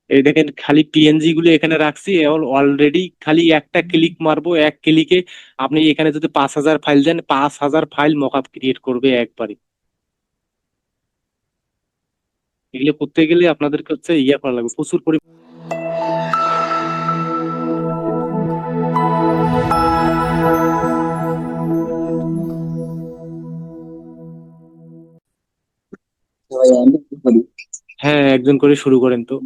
এই দেখেন খালি পিএনজি গুলো এখানে রাখছি, অলরেডি খালি একটা ক্লিক মারবো, এক ক্লিকে আপনি এখানে যদি 5,000 ফাইল দেন, 5,000 ফাইল মকআপ ক্রিয়েট করবে একবারে। এগুলো করতে গেলে আপনাদেরকে হচ্ছে ইয়ে করা লাগবে প্রচুর পরিমাণ। ভাই আমি কি করি? হ্যাঁ, একজন করে শুরু করেন তো।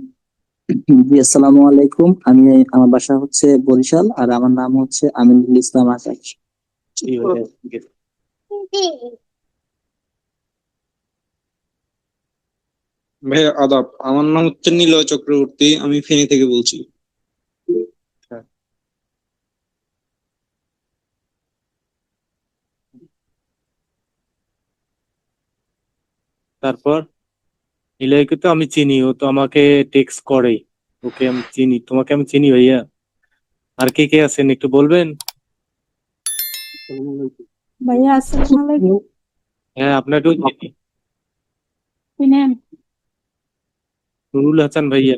জি আসসালামু আলাইকুম। আমার বাসা হচ্ছে বরিশাল, আর আমার নাম হচ্ছে আমিনুল ইসলাম আকাশ। জি ভাইয়া, ঠিক আছে। ভাই আদাব, আমার নাম হচ্ছে নিলয় চক্রবর্তী, আমি ফেনী থেকে বলছি। হ্যাঁ। তারপর নিলয়কে তো আমি চিনি, ও তো আমাকে টেক্সট করে। ওকে আমি চিনি, তোমাকে আমি চিনি ভাইয়া। আর কে কে আছেন একটু বলবেন? ভাইয়া আসসালামু আলাইকুম। হ্যাঁ, আপনাকেও চিনি। কি নাম? নুরুল হাসান ভাইয়া।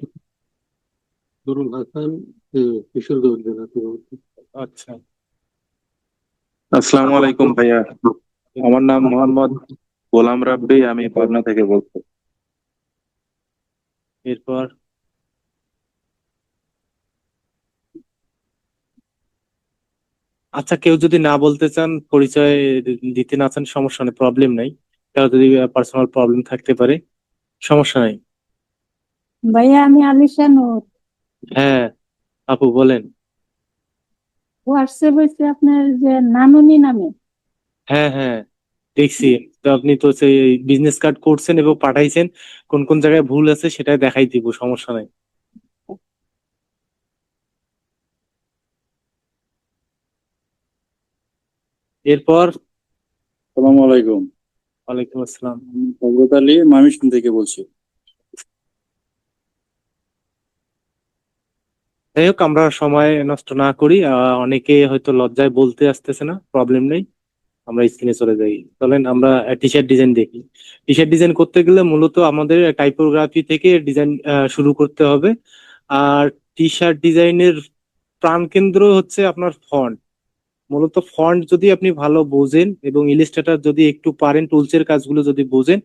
নুরুল হাসান, কিশোরগঞ্জ জেলা থেকে। আচ্ছা। আসসালামু আলাইকুম ভাইয়া, আমার নাম মোহাম্মদ গোলাম রাব্বি, আমি পাবনা থেকে বলছি। এরপর আচ্ছা, কেউ যদি না বলতে চান, পরিচয় দিতে না চান, সমস্যা নেই, প্রবলেম নাই। কারো যদি পার্সোনাল প্রবলেম থাকতে পারে, সমস্যা নাই। ভাইয়া আমি আলিশা নূর। হ্যাঁ আপু বলেন। হোয়াটসঅ্যাপ হচ্ছে আপনার যে নানুনি নামে। হ্যাঁ হ্যাঁ, দেখছি। তো আপনি তো সেই বিজনেস কার্ড করছেন এবং পাঠাইছেন, কোন কোন জায়গায় ভুল আছে সেটা দেখাই দিব, সমস্যা নাই। এরপর আসসালামু আলাইকুম, ওয়ালাইকুম আসসালাম। আমি হযরত আলী ময়মনসিংহ থেকে বলছি। যাই হোক, আমরা সময় নষ্ট না করি, অনেকে হয়তো লজ্জায় বলতে আসতেছে না, প্রবলেম নেই, আমরা স্ক্রিনে চলে যাই। চলেন আমরা টি শার্ট ডিজাইন দেখি। টি শার্ট ডিজাইন করতে গেলে মূলত আমাদের টাইপোগ্রাফি থেকে ডিজাইন শুরু করতে হবে। আর টি শার্ট ডিজাইনের প্রাণকেন্দ্র হচ্ছে আপনার ফন্ট। মূলত ফন্ট যদি আপনি ভালো বোঝেন এবং ইলিস্ট্রেটর যদি একটু পারেন, টুলসের কাজগুলো যদি বোঝেন,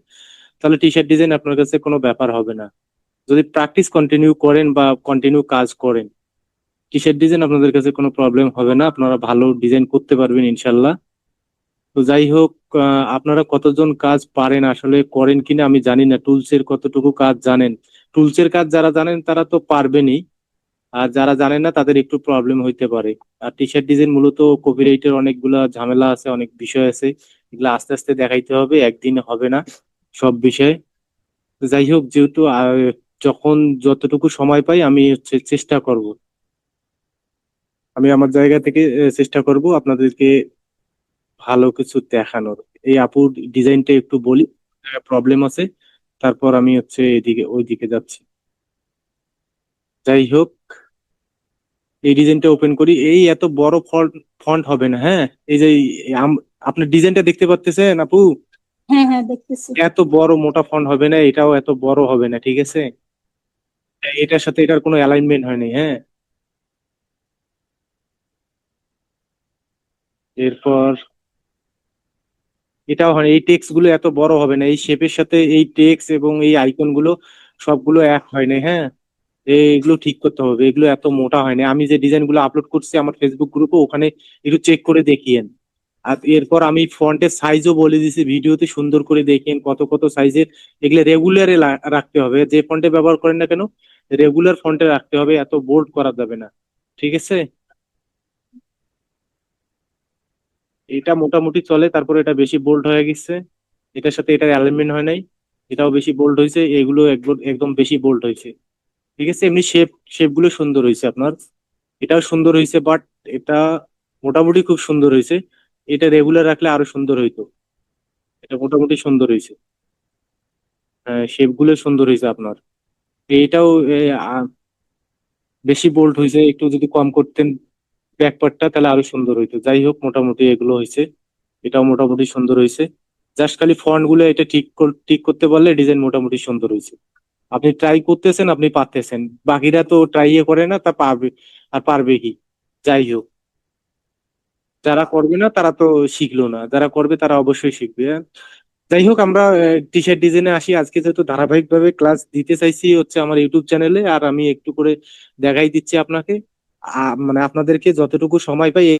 তাহলে টি শার্ট ডিজাইন আপনার কাছে কোনো ব্যাপার হবে না। যদি প্র্যাকটিস কন্টিনিউ করেন বা কন্টিনিউ কাজ করেন, টি শার্ট ডিজাইন আপনাদের কাছে কোনো প্রবলেম হবে না, আপনারা ভালো ডিজাইন করতে পারবেন ইনশাল্লাহ। তো যাই হোক, আপনারা কতজন কাজ পারেন আসলে, করেন কিনা আমি জানি না, টুলসের কতটুকু কাজ জানেন। টুলসের কাজ যারা জানেন তারা তো পারবেনই, আর যারা জানেন না তাদের একটু প্রবলেম হইতে পারে। আর টি শার্ট ডিজাইন মূলত কপিরাইটের অনেকগুলা ঝামেলা আছে, অনেক বিষয় আছে, এগুলো আস্তে আস্তে দেখাইতে হবে, একদিনে হবে না সব বিষয়। তো যাই হোক, যেহেতু যখন যতটুকু সময় পাই আমি হচ্ছে চেষ্টা করব, আমি আমার জায়গা থেকে চেষ্টা করব আপনাদেরকে ভালো কিছু দেখানোর। এই আপুর ডিজাইনটা একটু বলি, প্রবলেম আছে, তারপর আমি হচ্ছে এদিকে ওইদিকে যাচ্ছি। যাই হোক, এই ডিজাইনটা ওপেন করি। এই এত বড় ফন্ট ফন্ট হবে না, হ্যাঁ। এই যে আপনার ডিজাইনটা দেখতে পাচ্ছেন আপু, হ্যাঁ হ্যাঁ দেখতেছি। এত বড় মোটা ফন্ট হবে না, এটাও এত বড় হবে না, ঠিক আছে। এটার সাথে এটার কোনো অ্যালাইনমেন্ট হয়নি, হ্যাঁ। এরপর এটাও হয়, এই টেক্সট গুলো এত বড় হবে না, এই শেপের সাথে এই টেক্সট এবং এই আইকন গুলো সবগুলো এক হয় না, হ্যাঁ। এগুলো ঠিক করতে হবে, এগুলো এত মোটা হয় না। আমি যে ডিজাইন গুলো আপলোড করছি আমার ফেসবুক গ্রুপে, ওখানে একটু চেক করে দেখিয়েন। আর এরপর আমি ফন্টের সাইজও বলে দিছি ভিডিওতে, সুন্দর করে দেখিয়েন কত কত সাইজের। এগুলো রেগুলারে রাখতে হবে, যে ফন্টে ব্যবহার করেন না কেন, রেগুলার ফন্টে রাখতে হবে, এত বোল্ড করা যাবে না, ঠিক আছে। এটা মোটামুটি চলে, তারপর এটা বেশি বোল্ড হয়ে গেছে, এটার সাথে এটার অ্যালাইনমেন্ট হয় নাই, এটাও বেশি বোল্ড হয়েছে, এগুলো একদম একদম বেশি বোল্ড হয়েছে, ঠিক আছে। এমনি শেপ গুলো সুন্দর হয়েছে আপনার, এটাও সুন্দর হয়েছে, বাট এটা মোটামুটি খুব সুন্দর হয়েছে। এটা রেগুলার রাখলে আরো সুন্দর হইতো। এটা মোটামুটি সুন্দর হয়েছে, শেপ গুলো সুন্দর হয়েছে আপনার। এইটাও বেশি বোল্ড হয়েছে, একটু যদি কম করতেন ব্যাক পার্টটা তাহলে আরো সুন্দর হইতো। যাই হোক, মোটামুটি এগুলো হয়েছে, এটাও মোটামুটি সুন্দর হয়েছে। জাস্ট খালি ফন্ট গুলো এটা ঠিক করতে পারলে ডিজাইন মোটামুটি সুন্দর হয়েছে। আপনি ট্রাই করতেছেন, আপনি পারতেছেন, বাকিরা তো ট্রাই করে না, তা পারবে আর পারবে কি? যাই হোক, যারা করবে না তারা তো শিখলো না, যারা করবে তারা অবশ্যই শিখবে, হ্যাঁ? যাই হোক, আমরা টি শার্ট ডিজাইনে আসি। আজকে যেহেতু ধারাবাহিক ভাবে ক্লাস দিতে চাইছি হচ্ছে আমার ইউটিউব চ্যানেলে, আর আমি একটু করে দেখাই দিচ্ছি আপনাকে। মানে আপনাদেরকে যতটুকু সময় পাই এই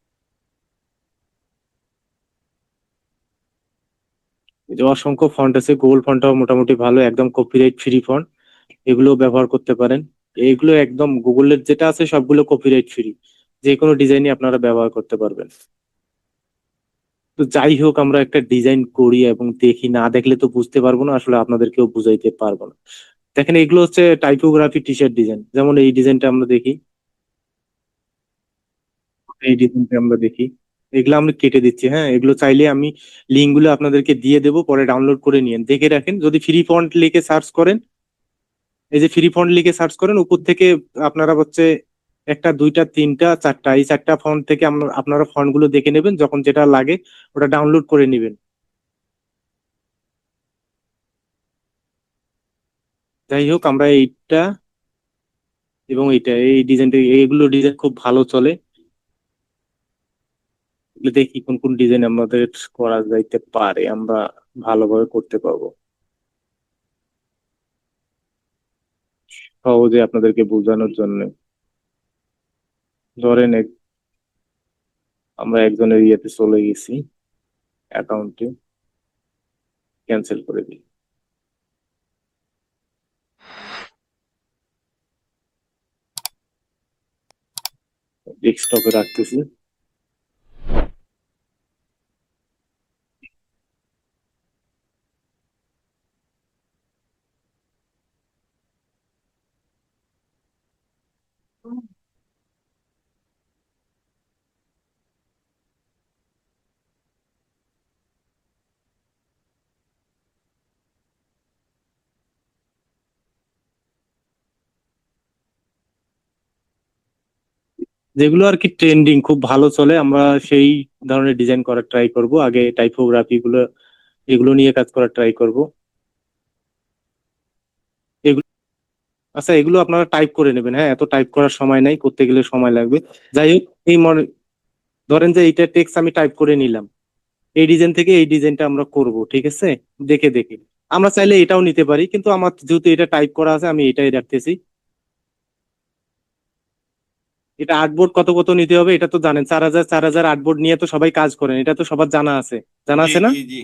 যে অসংখ্য ফন্ট আছে, গুগল ফন্টটাও মোটামুটি ভালো, একদম কপিরাইট ফ্রি ফন্ট, এগুলো ব্যবহার করতে পারেন। এগুলো একদম গুগলের যেটা আছে সবগুলো কপিরাইট ফ্রি, যে কোনো ডিজাইনই আপনারা ব্যবহার করতে পারবেন। তো যাই হোক, আমরা একটা ডিজাইন করি এবং দেখি, না দেখলে তো বুঝতে পারবো না, আসলে আপনাদেরকেও বুঝাইতে পারবো না। দেখেন, এগুলো হচ্ছে টাইপোগ্রাফি টি শার্ট ডিজাইন। যেমন এই ডিজাইনটা আমরা দেখি, এই ডিজাইনটা আমরা দেখি, এগুলো আমরা কেটে দিচ্ছি, হ্যাঁ? এগুলো চাইলে আমি লিঙ্ক গুলো আপনাদেরকে দিয়ে দেবো, পরে ডাউনলোড করে নিন, দেখে রাখেন। যদি ফ্রি ফন্ট লিখে সার্চ করেন, এই যে ফ্রি ফন্ট লিখে সার্চ করেন, উপর থেকে আপনারা হচ্ছে একটা, দুইটা, তিনটা, চারটা, এই চারটা ফন্ট থেকে আপনারা ফন্ট গুলো দেখে নেবেন, যখন যেটা লাগে ওটা ডাউনলোড করে নেবেন। যাই হোক, আমরা এইটা এবং এইটা, এই ডিজাইনটা, এইগুলো ডিজাইন খুব ভালো চলে। এগুলো দেখি কোন কোন ডিজাইন আমাদের করা যাইতে পারে, আমরা ভালোভাবে করতে পারবো, সহজে আপনাদেরকে বোঝানোর জন্য। ধরেন আমরা একজনের ইয়েতে চলে গেছি, অ্যাকাউন্টে, ক্যান্সেল করে দিই, ডেস্কটপে রাখতেছি। যেগুলো আর কি ট্রেন্ডিং খুব ভালো চলে, আমরা সেই ধরনের ডিজাইন করার ট্রাই করব। আগে টাইপোগ্রাফি গুলো, এগুলো নিয়ে কাজ করার ট্রাই করব। এগুলো, আচ্ছা, এগুলো আপনারা টাইপ করে নেবেন, হ্যাঁ? এত টাইপ করার সময় নাই, করতে গেলে সময় লাগবে। যাই হোক, এই ধরেন যে এইটা টেক্সট আমি টাইপ করে নিলাম, এই ডিজাইন থেকে এই ডিজাইনটা আমরা করব, ঠিক আছে? দেখে দেখে আমরা চাইলে এটাও নিতে পারি, কিন্তু আমার যেহেতু এটা টাইপ করা আছে আমি এটাই রাখতেছি। এটা আর্টবোর্ড কত কত নিতে হবে এটা তো জানেন, 4,000 4,000 আর্টবোর্ড নিয়ে তো সবাই কাজ করেন, এটা তো সবার জানা আছে, জানা জি আছে না? জি জি।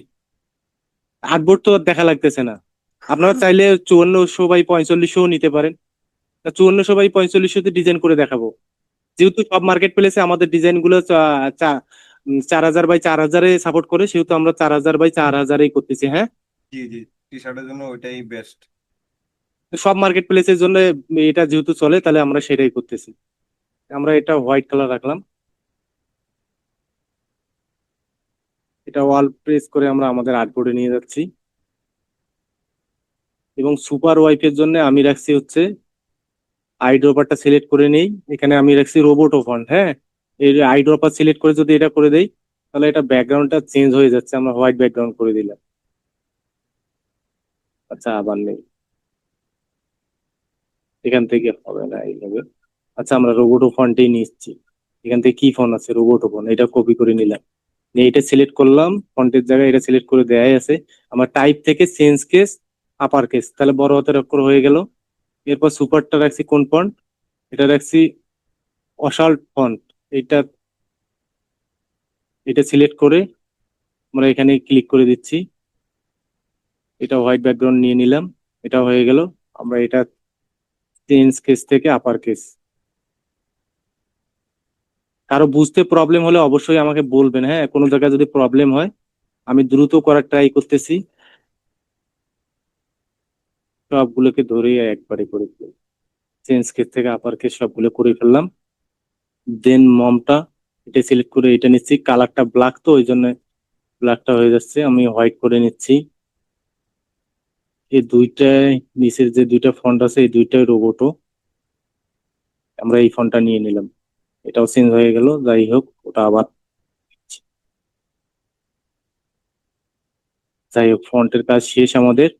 আর্টবোর্ড তো আর দেখা লাগতেছে না। আপনারা চাইলে 5400 বাই 4500 নিতে পারেন। 5400 বাই 4500 ডিজাইন করে দেখাবো। যেহেতু সব মার্কেট প্লেসে আমাদের ডিজাইন গুলো 4,000 বাই 4,000-এ সাপোর্ট করে, সেহেতু আমরা 4,000 বাই 4,000-এই করতেছি, হ্যাঁ? জি জি, টি শার্টের জন্য ওইটাই বেস্ট। তো সব মার্কেট প্লেসের জন্য এটা যেহেতু চলে, তাহলে আমরা সেটাই করতেছি। আমরা এটা হোয়াইট কালার রাখলাম, এটা ওয়াল প্রেস করে আমরা আমাদের আর্টবোর্ডে নিয়ে যাচ্ছি। এবং সুপার ওয়াইফের জন্য আমি রাখছি হচ্ছে আইড্রপারটা সিলেক্ট করে নেই, এখানে আমি রাখছি রোবোটো ফন্ট, হ্যাঁ? এই আইড্রপার সিলেক্ট করে যদি এটা করে দেই, তাহলে এটা ব্যাকগ্রাউন্ডটা চেঞ্জ হয়ে যাচ্ছে, আমরা হোয়াইট ব্যাকগ্রাউন্ড করে দিলাম। আচ্ছা, আবার নেই, এখান থেকে হবে না এইভাবে। আচ্ছা, আমরা রোবোটো ফন্টেই নিচ্ছি, এখান থেকে কি ফন্ট আছে, রোবোটো ফন্ট, এটা কপি করে নিলাম, নিয়ে এটা সিলেক্ট করলাম, ফন্টের জায়গায় এটা সিলেক্ট করে দেয়াই আছে। আমার টাইপ থেকে চেঞ্জ কেস, আপার কেস, তাহলে বড় হাতের অক্ষর হয়ে গেল। এরপর সুপারটা রাখছি কোন ফন্ট, এটা রাখছি অসাল্ট ফন্ট। এটা এটা সিলেক্ট করে আমরা এখানে ক্লিক করে দিচ্ছি, এটা হোয়াইট ব্যাকগ্রাউন্ড নিয়ে নিলাম, এটা হয়ে গেল। আমরা এটা চেঞ্জ কেস থেকে আপার কেস। কারো বুঝতে প্রবলেম হলে অবশ্যই আমাকে বলবেন, হ্যাঁ? কোনো জায়গায় যদি প্রবলেম হয়, আমি দ্রুত করার ট্রাই করতেছি, সবগুলোকে ধরে একবারে করে ফেললাম। চেঞ্জ কেস থেকে আপার কেস সবগুলো করে ফেললাম। দেন মমটা, এটা সিলেক্ট করে এটা নিচ্ছি, কালারটা ব্ল্যাক তো ওই জন্য ব্ল্যাকটা হয়ে যাচ্ছে, আমি হোয়াইট করে নিচ্ছি। এই দুইটাই, নিচের যে দুইটা ফন্ট আছে এই দুইটাই রোবোটো, আমরা এই ফন্টটা নিয়ে নিলাম, এটাও চেঞ্জ হয়ে গেল। যাই হোক, ওটা আবার যাই হোক, ফন্টের কাজ শেষ আমাদের।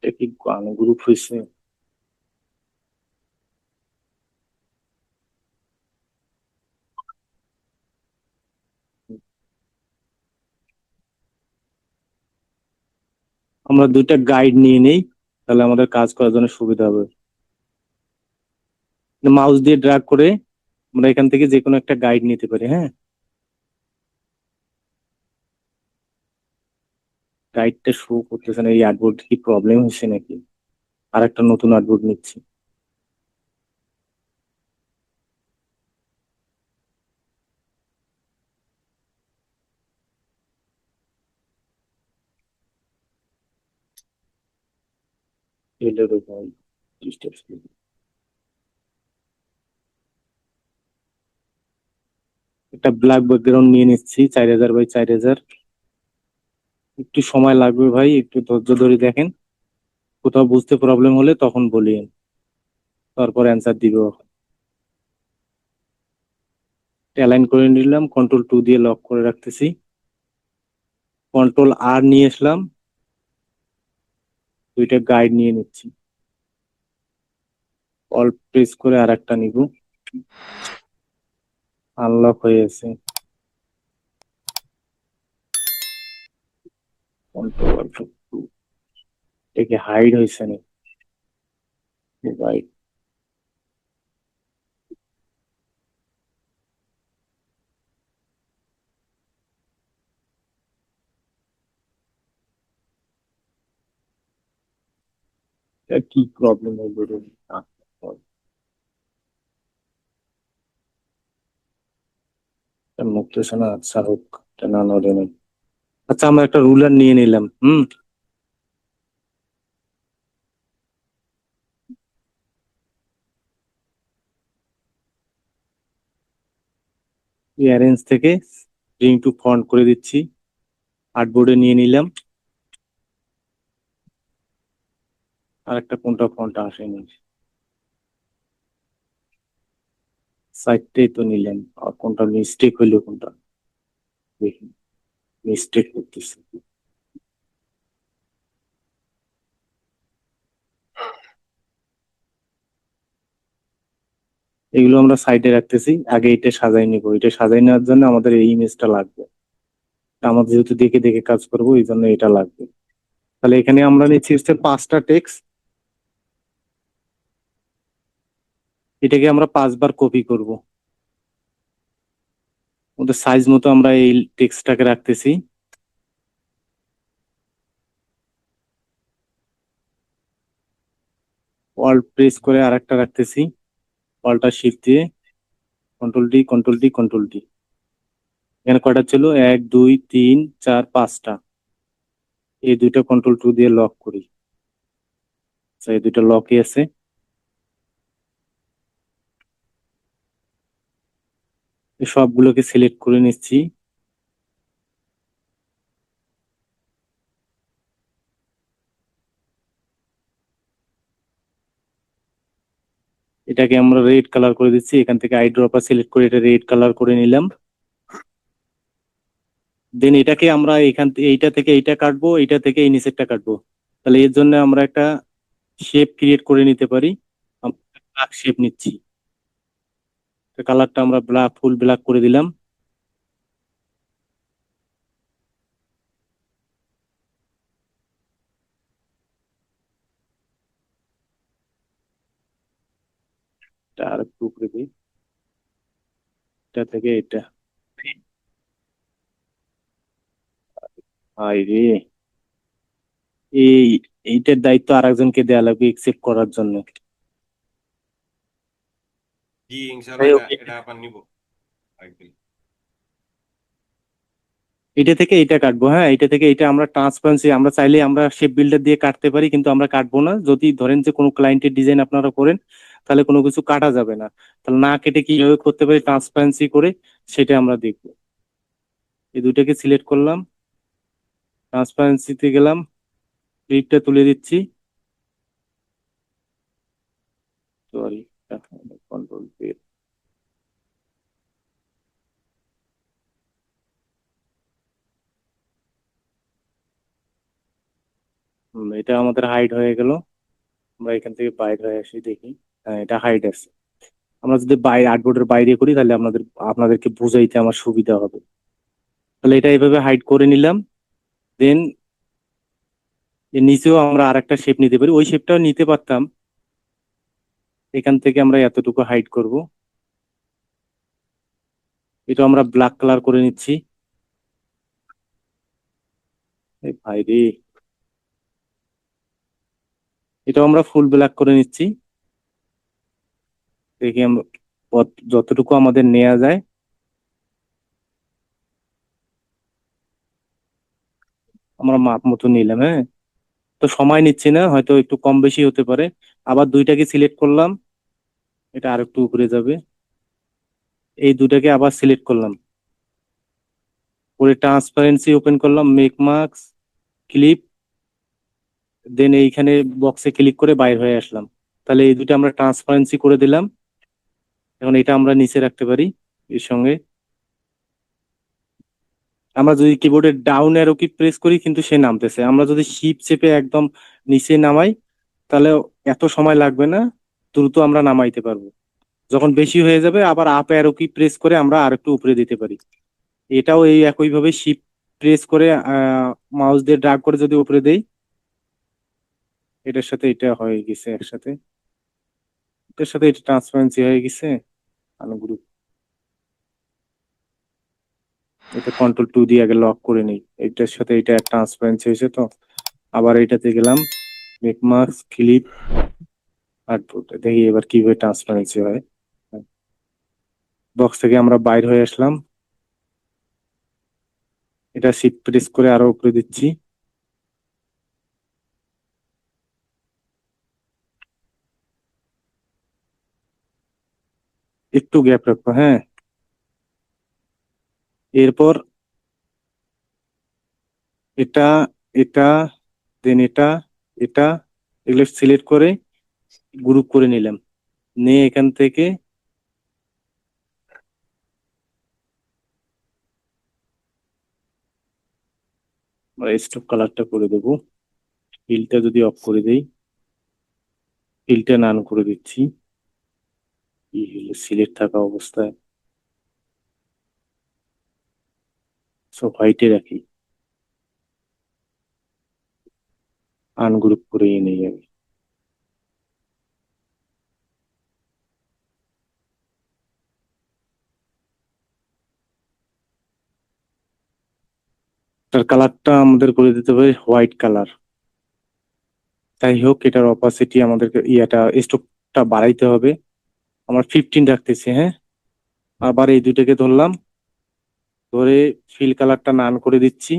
এটা কি গান গ্রুপ হয়েছে? আমরা দুইটা গাইড নিয়ে নেই, তাহলে আমাদের কাজ করার জন্য সুবিধা হবে। মাউস দিয়ে ড্র্যাগ করে আমরা এখান থেকে যে কোনো একটা গাইড নিতে পারি। হ্যাঁ, গাইডটা শো করতেছে না, এই আর্টবোর্ড কি প্রবলেম হয়েছে নাকি? আর একটা নতুন আর্টবোর্ড নিচ্ছি। এলেরও ভাই ডিস্টার্ব। একটা ব্ল্যাক ব্যাকগ্রাউন্ড নিয়ে নিচ্ছি 4000 বাই 4000। একটু সময় লাগবে ভাই, একটু ধৈর্য ধরে দেখেন। কোথাও বুঝতে প্রবলেম হলে তখন বলিয়েন, তারপর অ্যান্সার দিব। অ্যালাইন করে নিলাম, কন্ট্রোল 2 দিয়ে লক করে রাখতেছি। কন্ট্রোল R নিয়ে আসলাম, দুইটা গাইড নিয়ে নিচ্ছি। অল্ট প্রেস করে আর একটা নিব, আনলক হয়ে গেছে। কন্ট্রোল একে হাইড হয়েছে না ভাই? এটা কি প্রবলেম হলো রে? মুক্তেছে না, আচ্ছা হোক, এটা না নড়ে না। আচ্ছা, আমরা একটা রুলার নিয়ে নিলাম। অ্যারেঞ্জ থেকে ব্রিং টু ফন্ট করে দিচ্ছি, আর্টবোর্ডে নিয়ে নিলাম। আর একটা কোনটা ফন্ট আসেনি, সাইডটাই তো নিলাম। আর কোনটা মিস্টেক হইলো, কোনটা দেখি। মিস্টেক করতেছি। এগুলো আমরা সাইডে রাখতেছি, আগে এটা সাজাই নিব। এটা সাজাই নেওয়ার জন্য আমাদের এই ইমেজটা লাগবে। আমাদের যেহেতু দেখে দেখে কাজ করবো, এই জন্য এটা লাগবে। তাহলে এখানে আমরা নিচ্ছি হচ্ছে 5টা টেক্সট। এটাকে আমরা 5বার কপি করব। ওদের সাইজ মতো আমরা এই টেক্সটটাকে রাখতেছি। অল্ট প্রেস করে আর একটা রাখতেছি, অল্টা শিফট দিয়ে কন্ট্রোল ডি। এখানে কয়টা ছিল? 1 2 3 4 5টা। এই দুইটা কন্ট্রোল 2 দিয়ে লক করি। আচ্ছা, এই দুইটা লকই আছে। এই সবগুলোকে সিলেক্ট করে নিচ্ছি। এটাকে আমরা রেড কালার করে দিচ্ছি। এখান থেকে আই ড্রপার সিলেক্ট করে এটা রেড কালার করে নিলাম। দেন এটাকে আমরা এইটা থেকে এইটা কাটবো, এইটা থেকে এই নিচেরটা কাটবো। তাহলে এর জন্য আমরা একটা শেপ ক্রিয়েট করে নিতে পারি। ব্ল্যাক শেপ নিচ্ছি, কালারটা আমরা ব্ল্যাক, ফুল ব্ল্যাক করে দিলাম। এটা আর একটু উপরে দিই, এটা থেকে এটা। হাই রে, এই এইটার দায়িত্ব আরেকজনকে দেওয়া লাগবে একসেপ্ট করার জন্য। জি ইনশাল্লাহ যাই হোক, এটা আবার নিব একদিন। এটা থেকে এটা কাটবো। হ্যাঁ, এটা থেকে এটা আমরা ট্রান্সপারেন্সি, আমরা চাইলে আমরা শেপ বিল্ডার দিয়ে কাটতে পারি, কিন্তু আমরা কাটবো না। যদি ধরেন যে কোনো ক্লায়েন্টের ডিজাইন আপনারা করেন, তাহলে কোনো কিছু কাটা যাবে না। তাহলে না কেটে কিভাবে করতে পারি ট্রান্সপারেন্সি করে, সেটা আমরা দেখবো। এই দুইটাকে সিলেক্ট করলাম, ট্রান্সপারেন্সিতে গেলাম, ক্লিপটা তুলে দিচ্ছি। সরি, কন্ট্রোল এটা আমাদের হাইড হয়ে গেল। আমরা এখান থেকে বাইরে হয়ে আসি, দেখি। হ্যাঁ, এটা হাইড আছে। আমরা যদি বাইরে আর্টবোর্ডের বাইরে করি তাহলে আপনাদেরকে বুঝাইতে আমার সুবিধা হবে। তাহলে এটা এইভাবে হাইড করে নিলাম। দেন এর নিচেও আমরা আরেকটা শেপ নিতে পারি, ওই শেপটাও নিতে পারতাম। এখান থেকে আমরা এতটুকু হাইড করব। এটা আমরা ব্ল্যাক কালার করে নিচ্ছি। এই ভাই রে, এটা আমরা ফুল ব্ল্যাক করে নিচ্ছি। দেখি আমরা যতটুকু আমাদের নেওয়া যায়। আমরা মাপ মতো নিলাম, হ্যাঁ। তো সময় নিচ্ছি না, হয়তো একটু কম বেশি হতে পারে। আবার দুইটাকে সিলেক্ট করলাম, এটা আরেকটু উপরে যাবে। এই দুটাকে আবার সিলেক্ট করলাম, পরে ট্রান্সপারেন্সি ওপেন করলাম, মেক মার্কস, ক্লিপ, দেন এইখানে বক্সে ক্লিক করে বাইর হয়ে আসলাম। তাহলে এই দুটো আমরা ট্রান্সপারেন্সি করে দিলাম। এখন এটা আমরা নিচে রাখতে পারি এর সঙ্গে। আমরা যদি কিবোর্ডের ডাউন অ্যারো কি প্রেস করি কিন্তু সে নামতেছে। আমরা যদি শিপ চেপে একদম নিচে নামাই তাহলে এত সময় লাগবে না, দ্রুত আমরা নামাইতে পারবো। যখন বেশি হয়ে যাবে আবার আপ অ্যারো কি প্রেস করে আমরা আরেকটু উপরে দিতে পারি। এটাও এই একইভাবে শিপ প্রেস করে মাউস দিয়ে ড্রাগ করে যদি উপরে দেই, এটার সাথে এটা হয়ে গেছে একসাথে, এটার সাথে এটা ট্রান্সপারেন্সি হয়ে গেছে। গ্রুপ, এটা কন্ট্রোল 2 দিয়ে আগে লক করে নিই। এটার সাথে এটা ট্রান্সপারেন্সি হয়েছে। তো আবার এটাতে গেলাম, মেক মার্কস, ক্লিপ, আউটপুট, দেখি এবার কিভাবে ট্রান্সপারেন্সি হয়। বক্স থেকে আমরা বাইর হয়ে আসলাম, এটা শিফট প্রেস করে আরো উপরে দিচ্ছি। একটু গ্যাপ রাখবো, হ্যাঁ। এরপর এটা, এটা, দেন এটা, এটা, এগুলো সিলেক্ট করে গ্রুপ করে নিলাম। নিয়ে এখান থেকে আমরা স্টপ কালারটা করে দেবো। ফিলটা যদি অফ করে দেই, ফিলটা নান করে দিচ্ছি, সিলেক্ট থাকা অবস্থায়। সো হোয়াইটে রাখি, আনগ্রুপ করে নিয়ে যাবে। তার কালারটা আমাদের করে দিতে হবে হোয়াইট কালার। যাই হোক, এটার অপাসিটি আমাদেরকে স্টোকটা বাড়াইতে হবে। আমরা 15 রাখতেছি, হ্যাঁ। আবার এই দুইটাকে ধরলাম, ধরে ফিল কালারটা নান করে দিচ্ছি,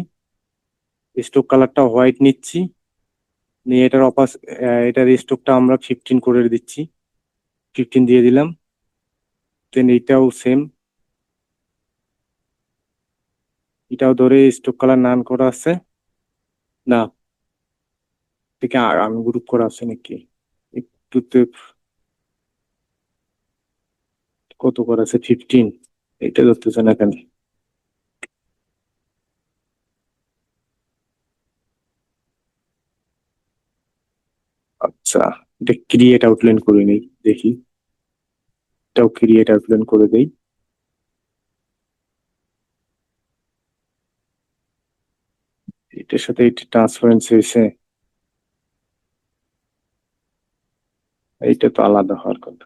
স্টোক কালারটা হোয়াইট নিচ্ছি, নিয়ে এটার স্টোকটা আমরা 15 করে দিচ্ছি। 15 দিয়ে দিলাম। দেন এইটাও সেম, এটাও ধরে স্টোক কালার নান করা আছে না, থেকে আনগ্রুপ করা আছে নাকি একটুতে। কত করা আছে? 15, এটা ধরতেছে না কেন? আচ্ছা, এটা ক্রিয়েট আউটলাইন করে নেই, দেখি। এটাও ক্রিয়েট আউটলাইন করে দেই। এটার সাথে এটা ট্রান্সপারেন্সি হয়েছে, এইটা তো আলাদা হওয়ার কথা।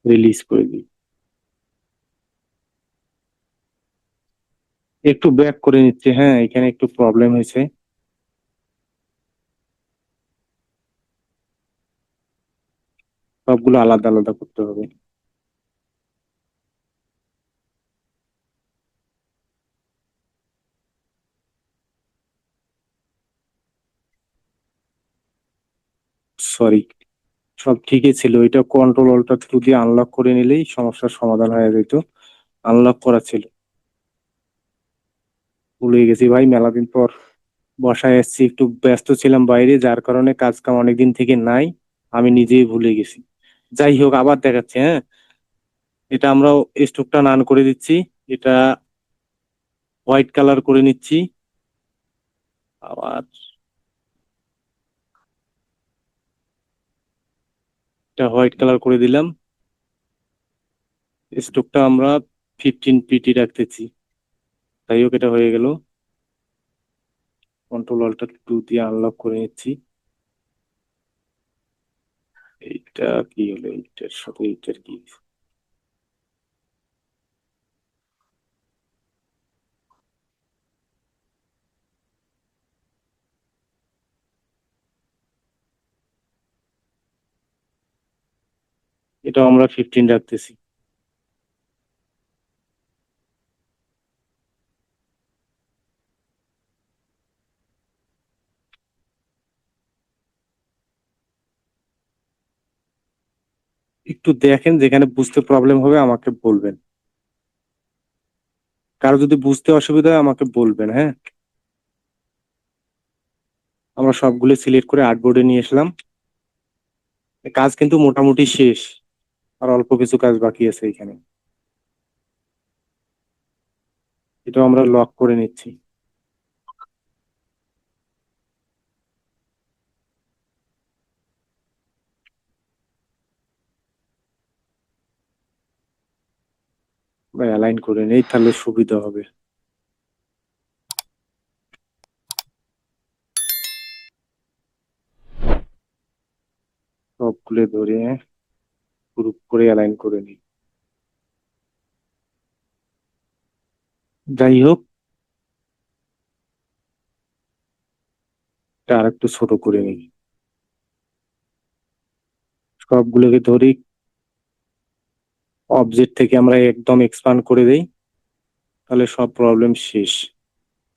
রিলিজ করে দিই, একটু ব্যাক করে নিচ্ছি, হ্যাঁ। এখানে একটু প্রবলেম হয়েছে। সবগুলো আলাদা আলাদা করতে হবে। সরি, সব ঠিকই ছিল। এটা কন্ট্রোল অল্টার থ্রু দিয়ে আনলক করে নিলেই সমস্যার সমাধান হয়ে যেত। আনলক করা ছিল, ভুলে গেছি ভাই, মেলা দিন পর বসায় এসেছি, একটু ব্যস্ত ছিলাম বাইরে, যার কারণে কাজ কাম অনেকদিন থেকে নাই, আমি নিজেই ভুলে গেছি। যাই হোক, আবার দেখাচ্ছি, হ্যাঁ। এটা আমরা স্টোকটা নান করে দিচ্ছি, এটা হোয়াইট কালার করে নিচ্ছি। আবার এটা হোয়াইট কালার করে দিলাম। স্টোকটা আমরা 15 পিটি রাখতেছি। যাই হোক, এটা হয়ে গেল। কন্ট্রোল অল্টার 2 দিয়ে আনলক করে নিচ্ছি। এইটা কি হলো, এইটার সাথে এইটার কি? এটা আমরা 15 রাখতেছি। একটু দেখেন, যেখানে বুঝতে প্রবলেম হবে আমাকে বলবেন, কারো যদি বুঝতে অসুবিধা হয় আমাকে বলবেন, হ্যাঁ। আমরা সবগুলো সিলেক্ট করে আর্টবোর্ডে নিয়ে আসলাম। কাজ কিন্তু মোটামুটি শেষ, আর অল্প কিছু কাজ বাকি আছে এখানে। এটা আমরা লক করে নিচ্ছি। অ্যালাইন করে নেই, তাহলে সুবিধা হবে। সবগুলো ধরে গ্রুপ করে অ্যালাইন করে নিই। যাই হোক, এটা আর একটু ছোট করে নিই। সবগুলোকে ধরি, অবজেক্ট থেকে আমরা একদম এক্সপান্ড করে দেই, তাহলে সব প্রবলেম শেষ।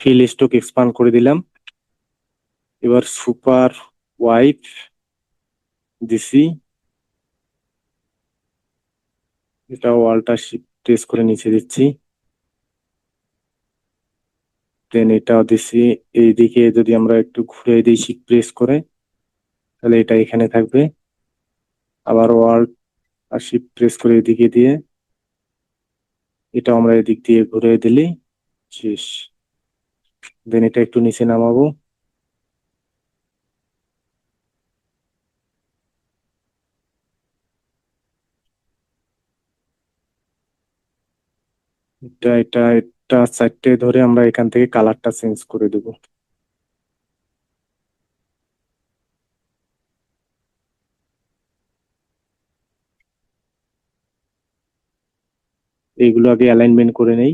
ফিল স্টক এক্সপান্ড করে দিলাম। এবার সুপার ওয়াইপ দিছি, এটা ওয়ালটা শিফট প্রেস করে নিচে দিচ্ছি। দেন এটাও দিছি। এইদিকে যদি আমরা একটু ঘুরে দিই শিফট প্রেস করে, তাহলে এটা এখানে থাকবে। আবার ওয়াল আর শিফট প্রেস করে এদিকে দিয়ে, এটা আমরা এদিক দিয়ে ঘুরে দিলেই শেষ। দেন এটা একটু নিচে নামাবো। এটা চারটে ধরে আমরা এখান থেকে কালারটা চেঞ্জ করে দেবো। এইগুলো আগে অ্যালাইনমেন্ট করে নেই।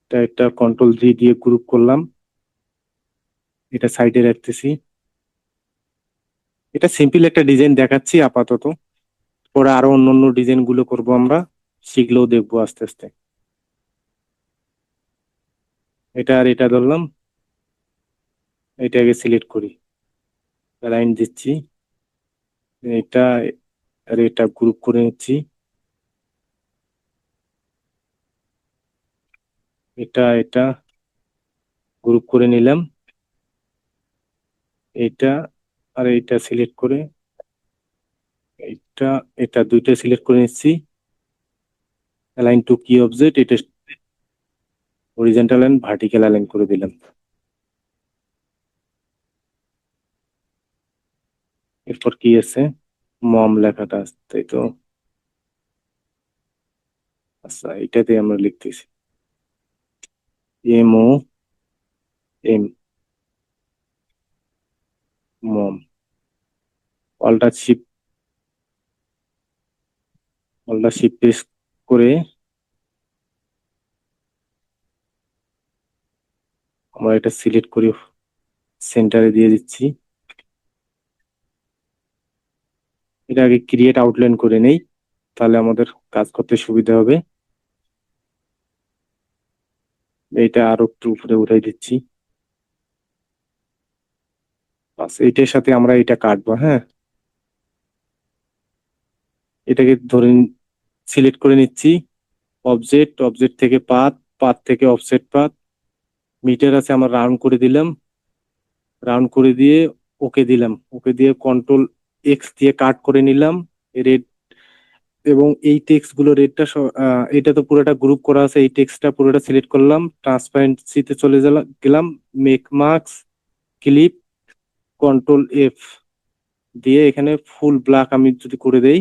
এটা একটা কন্ট্রোল 3 দিয়ে গ্রুপ করলাম, এটা সাইডে রাখতেছি। এটা সিম্পল একটা ডিজাইন দেখাচ্ছি আপাতত, পরে আরো অন্য ডিজাইন গুলো করবো আমরা, শিখলেও দেখবো আস্তে আস্তে। এটা আর এটা ধরলাম, এটা আগে সিলেক্ট করি, লাইন দিচ্ছি। এটা আর এটা গ্রুপ করে নিচ্ছি। এটা গ্রুপ করে নিলাম। এটা আর এটা সিলেক্ট করে, এটা এটা দুইটা সিলেক্ট করে নিচ্ছি। অ্যালাইন টু কি অবজেক্ট, এটা হরিজন্টাল এন্ড ভার্টিক্যাল অ্যালাইন করে দিলাম। এরপর কি আছে, মম লেখাটা আছে, তাই তো। আচ্ছা, এটাতে আমরা লিখতেছি MOM, মম। অল্টার শিফট প্রেস করে আমরা এটা সিলেক্ট করি, সেন্টারে দিয়ে দিচ্ছি। এটা আগে ক্রিয়েট আউটলাইন করে নেই, তাহলে আমাদের কাজ করতে সুবিধা হবে। এইটা আরো একটু উপরে উঠাই দিচ্ছি। বাস, এইটার সাথে আমরা এটা কাটবো, হ্যাঁ। এটাকে ধরে সিলেক্ট করে নিচ্ছি, অবজেক্ট, অবজেক্ট থেকে পাথ, পাথ থেকে অফসেট পাথ, মিটার আছে আমার রাউন্ড করে দিলাম, রাউন্ড করে দিয়ে ওকে দিলাম, ওকে দিয়ে কন্ট্রোল এক্স দিয়ে কাট করে নিলাম রেড। এবং এই টেক্সট গুলো রেডটা এটা তো পুরোটা গ্রুপ করা আছে, এই টেক্সটটা পুরোটা সিলেক্ট করলাম, ট্রান্সপারেন্সিতে চলে গেলাম, make marks, clip, control F দিয়ে এখানে ফুল ব্ল্যাক আমি যদি করে দেই,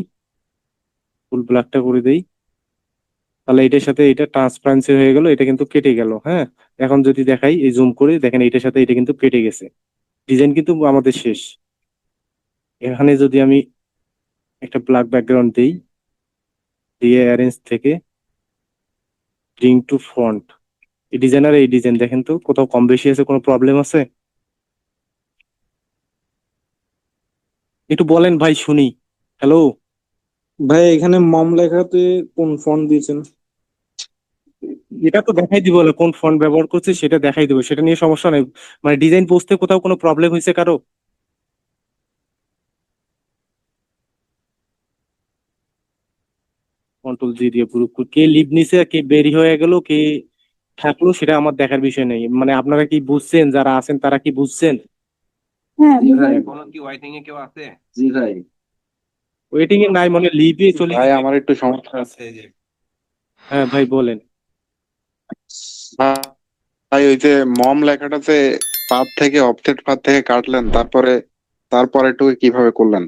ফুল ব্ল্যাকটা করে দেই, তাহলে এটার সাথে এটা ট্রান্সপারেন্সি হয়ে গেল, এটা কিন্তু কেটে গেল। হ্যাঁ, এখন যদি দেখাই এই জুম করে দেখেন এটার সাথে এটা কিন্তু কেটে গেছে, ডিজাইন কিন্তু আমাদের শেষ। এখানে যদি আমি একটা ব্ল্যাক ব্যাকগ্রাউন্ড দিই, দিয়ে অ্যারেঞ্জ থেকে ব্রিং টু ফ্রন্ট, এই ডিজাইনার এই ডিজাইন দেখেন তো কোথাও কম বেশি আছে, কোনো প্রবলেম আছে? একটু বলেন ভাই শুনি। হ্যালো, ভাই এখানে মম লেখাতে কোন ফন্ট দিয়েছেন? এটা তো দেখাই দিব, কোন ফন্ট ব্যবহার করছে সেটা দেখাই দিব, সেটা নিয়ে সমস্যা নেই। মানে ডিজাইন বুঝতে কোথাও কোনো প্রবলেম হয়েছে কারো? কন্ট্রোল জি দিয়ে প্রুভ কে লিভ নিছে, কে বেরি হয়ে গেল, কে থাকলো, সেটা আমার দেখার বিষয় নেই। মানে আপনারা কি বুঝছেন, যারা আছেন তারা কি বুঝছেন? হ্যাঁ বুঝলাম। কোনো কি ওয়াইটিং এ কেউ আছে? জি ভাই। ওয়েটিং এ নাই, মানে লিভে চলে ভাই গেছে। আমার একটু সমস্যা আছে। আছে যে হ্যাঁ ভাই বলেন। ভাই ওই যে মম লেখাটাতে পাত থেকে অফসেট পাত থেকে কাটলেন, তারপরে তারপরেটুকু কিভাবে করলেন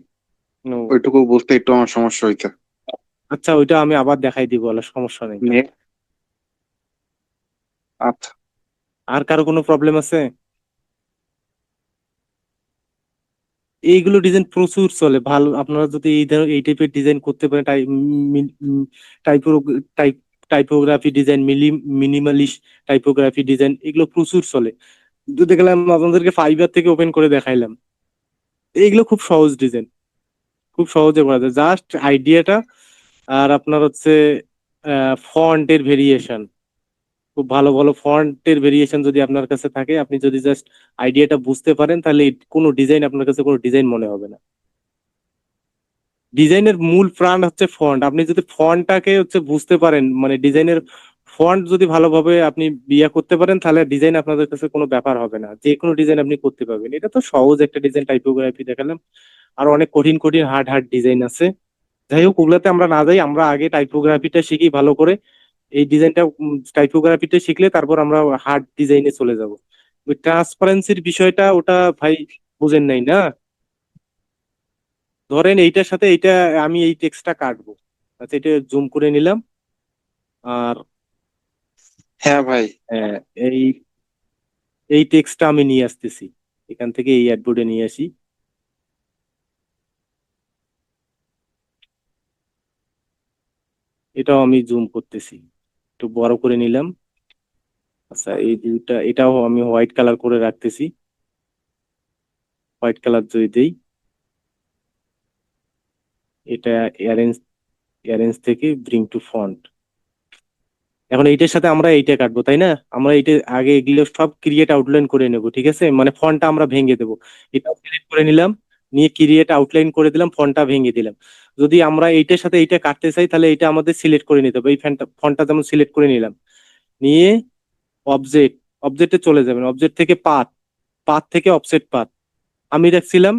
নো, ওইটুকু বুঝতে একটু আমার সমস্যা হইছে। আচ্ছা ওইটা আমি আবার দেখাই দিব, সমস্যা নেই। আচ্ছা, আর কারো কোনো প্রবলেম আছে? এইগুলো ডিজাইন প্রচুর চলে ভালো, আপনারা যদি এই টাইপের ডিজাইন করতে পারেন, typo type typography design, minimalist typography design, এগুলো প্রচুর চলে। তো দেখলাম আপনাদেরকে ফাইবার থেকে ওপেন করে দেখাইলাম, এইগুলো খুব সহজ ডিজাইন, খুব সহজে করা যায়, জাস্ট আইডিয়াটা। আর আপনার হচ্ছে ফন্টের ভেরিয়েশন, খুব ভালো ভালো ফন্টের ভেরিয়েশন যদি আপনার কাছে থাকে, আপনি যদি জাস্ট আইডিয়াটা বুঝতে পারেন, তাহলে কোনো ডিজাইন আপনার কাছে কোনো ডিজাইন মনে হবে না। ডিজাইনের মূল প্রাণ হচ্ছে ফন্ট, আপনি যদি ফন্টটাকে হচ্ছে বুঝতে পারেন, মানে ডিজাইনের ফন্ট যদি ভালোভাবে আপনি বিয়া করতে পারেন, তাহলে ডিজাইন আপনাদের কাছে কোনো ব্যাপার হবে না, যে কোনো ডিজাইন আপনি করতে পারবেন। এটা তো সহজ একটা ডিজাইন, টাইপোগ্রাফি দেখালাম, আর অনেক কঠিন কঠিন হার্ড হার্ড ডিজাইন আছে। যাই হোক, ওগুলাতে আমরা না যাই, আমরা আগে টাইপোগ্রাফিটা শিখি ভালো করে। এই ডিজাইনটা টাইপোগ্রাফিটা শিখলে তারপর আমরা হার্ড ডিজাইনে চলে যাব। ওই ট্রান্সপারেন্সির বিষয়টা ওটা ভাই বুঝেন নাই না? ধরেন এইটার সাথে এইটা আমি এই টেক্সটটা কাটবো, আচ্ছা এটা জুম করে নিলাম, আর হ্যাঁ ভাই। আহ, এই এই টেক্সটটা আমি নিয়ে আসতেছি, এখান থেকে এই অ্যাডবোর্ডে নিয়ে আসি, এটাও আমি জুম করতেছি, একটু বড় করে নিলাম। আচ্ছা এই দুইটা, এটাও আমি হোয়াইট কালার করে রাখতেছি, হোয়াইট কালার যদি দেই, এটা অ্যারেঞ্জ, অ্যারেঞ্জ থেকে ব্রিং টু ফন্ট। এখন এইটার সাথে আমরা এইটা কাটবো তাই না? আমরা এইটা আগে এগুলো সব ক্রিয়েট আউটলাইন করে নেব, ঠিক আছে? মানে ফন্টটা আমরা ভেঙে দেবো, এটা সিলেক্ট করে নিলাম, নিয়ে ক্রিয়েট আউটলাইন করে দিলাম, ফন্টটা ভেঙে দিলাম। যদি আমরা এইটার সাথে এইটা কাটতে চাই, তাহলে এটা আমাদের সিলেক্ট করে নিতে হবে, এই ফন্টটা যেমন সিলেক্ট করে নিলাম, নিয়ে অবজেক্ট, অবজেক্টে চলে যাবেন, অবজেক্ট থেকে পাথ, পাথ থেকে অফসেট পাথ, আমি রাখছিলাম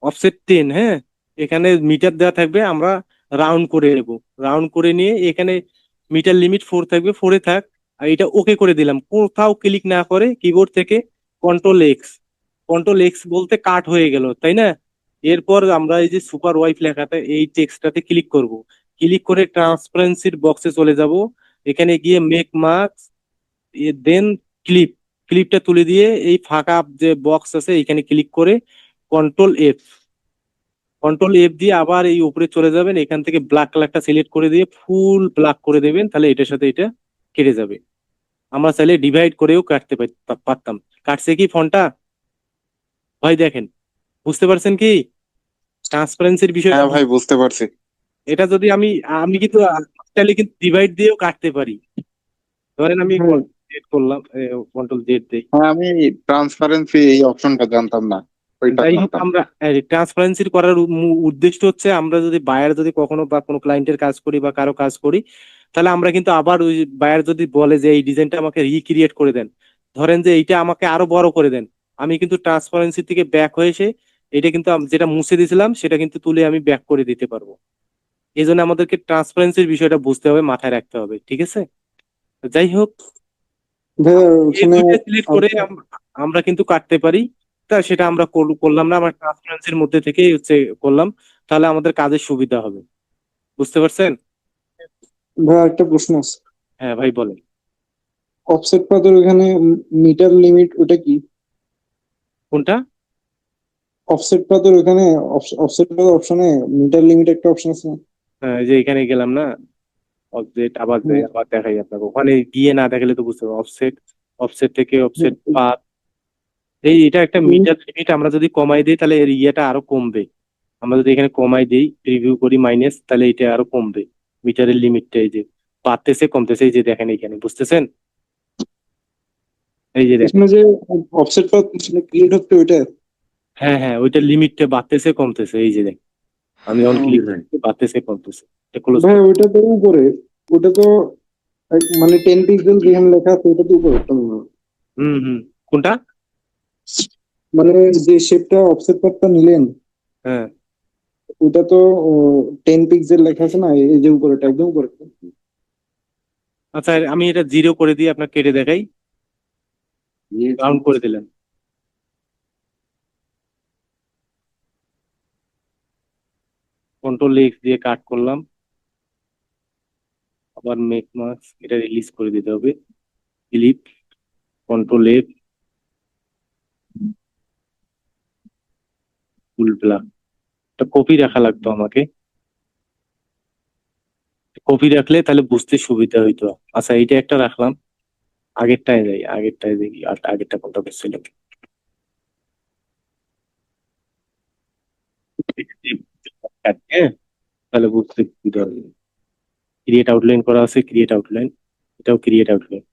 অফসেট 10। হ্যাঁ, এখানে মিটার দেওয়া থাকবে, আমরা রাউন্ড করে নেব, রাউন্ড করে নিয়ে এখানে মিটার লিমিট 4 থাকবে, 4-এ থাক। আর এটা ওকে করে দিলাম, কোথাও ক্লিক না করে কিবোর্ড থেকে কন্ট্রোল এক্স, কন্ট্রোল এক্স বলতে কাট হয়ে গেল তাই না? এরপর আমরা এই যে সুপার ওয়াইফ লেখাটা, এই টেক্সটটাতে ক্লিক করব, ক্লিক করে ট্রান্সপারেন্সির বক্সে চলে যাব, এখানে গিয়ে মেক মার্কস, দেন ক্লিপ, ক্লিপটা তুলে দিয়ে এই ফাঁকা যে বক্স আছে এখানে ক্লিক করে কন্ট্রোল এফ, কন্ট্রোল এফ দিয়ে আবার এই উপরে চলে যাবেন, এখান থেকে ব্ল্যাক কালারটা সিলেক্ট করে দিয়ে ফুল ব্ল্যাক করে দেবেন, তাহলে এটার সাথে এটা কেটে যাবে। আমরা চাইলে ডিভাইড করেও কাটতে পারতাম। কাটছে কি ফন্টটা ভাই দেখেন, বুঝতে পারছেন কি ট্রান্সপারেন্সির বিষয়টা? হ্যাঁ ভাই বুঝতে পারছি। এটা যদি আমি, আমি কিন্তু চাইলে কিন্তু ডিভাইড দিয়েও কাটতে পারি। ধরেন আমি হুম। জেড করলাম, কন্ট্রোল জেড দেই। হ্যাঁ, আমি ট্রান্সপারেন্সি এই অপশনটা জানতাম না, ওইটা যাই হোক, জানতাম। আমরা ট্রান্সপারেন্সি করার উদ্দেশ্য হচ্ছে, আমরা যদি বায়ার যদি কখনো বা কোনো ক্লায়েন্টের কাজ করি বা কারো কাজ করি, তাহলে আমরা কিন্তু আবার ওই বায়ার যদি বলে যে এই ডিজাইনটা আমাকে রিক্রিয়েট করে দেন, ধরেন যে এইটা আমাকে আরো বড় করে দেন, আমি কিন্তু ট্রান্সপারেন্সি থেকে ব্যাক হয়ে এসে এটা কিন্তু যেটা মুছে দিয়েছিলাম সেটা কিন্তু তুলে আমি ব্যাক করে দিতে পারবো। এই জন্য আমাদেরকে ট্রান্সপারেন্সির বিষয়টা বুঝতে হবে, মাথায় রাখতে হবে, ঠিক আছে? তো যাই হোক, ভাইয়া এই ওখানে দুইটা সিলেক্ট করে আমরা কিন্তু কাটতে পারি। তা সেটা আমরা করলাম না, আমরা ট্রান্সপারেন্সির মধ্যে থেকেই হচ্ছে করলাম। তাহলে আমাদের কাজের সুবিধা হবে। বুঝতে পারছেন? ভাইয়া একটা প্রশ্ন আছে। হ্যাঁ ভাই বলেন। অফসেট পাথর ওখানে মিটার লিমিট ওটা কি? কোনটা? অফসেট পাথর ওখানে অফসেট পাথর অপশনে মিটার লিমিট একটা অপশন আছে না? হ্যাঁ, এই যে এখানে গেলাম না, অবজেক্ট আবার যাই, হ্যাঁ। আবার দেখাই আপনাকে, ওখানে গিয়ে না দেখালে তো বুঝতে পারবো। অফসেট, অফসেট থেকে অফসেট পাথ, এই এটা একটা মিটার লিমিট আমরা যদি কমাই দিই তাহলে এর ইয়েটা আরো কমবে। আমরা যদি এখানে কমাই দিই, রিভিউ করি মাইনাস, তাহলে এটা আরো কমবে। মিটারের লিমিটটা এই যে বাড়তেছে কমতেছে, এই যে দেখেন এখানে, বুঝতেছেন? এই যে দেখেন। এখানে যে অফসেট পাথ ক্রিয়েট হচ্ছে ওইটা? হ্যাঁ হ্যাঁ, ওইটার লিমিটটা বাড়তেছে কমতেছে, এই যে দেখেন আমি যখন ক্লিক করি বাড়তেছে কমতেছে। এটা ক্লোজ ভাই করি। ওইটা তো উপরে, ওটা তো মানে 10 পিক্সেল যেখানে লেখা আছে ওটা তো উপরে একটা মনে হয়। হুম হুম। কোনটা? মানে যে শেপটা অফসেট পাথটা নিলেন হ্যাঁ। ওটা তো 10 পিক্সেল লেখা আছে না, এই যে উপরেটা একদম উপরে। আচ্ছা, আমি এটা জিরো করে দিয়ে আপনাকে কেটে দেখাই। কাউন্ট করে দিলেন। কন্ট্রোল এক্স দিয়ে কাট করলাম, আবার মেক মার্কস, এটা রিলিজ করে দিতে হবে। Clip, control F, full black. এটা কপি রাখা লাগতো আমাকে, কপি রাখলে তাহলে বুঝতে সুবিধা হইতো। আচ্ছা, এইটা একটা রাখলাম। আগেরটায় যাই, আগেরটায় দেখি আর আগেরটা কোনটা করছিল। হ্যাঁ, তাহলে বুঝতে সুবিধা হবে। ক্রিয়েট আউটলাইন করা আছে, ক্রিয়েট আউটলাইন, এটাও ক্রিয়েট আউটলাইন।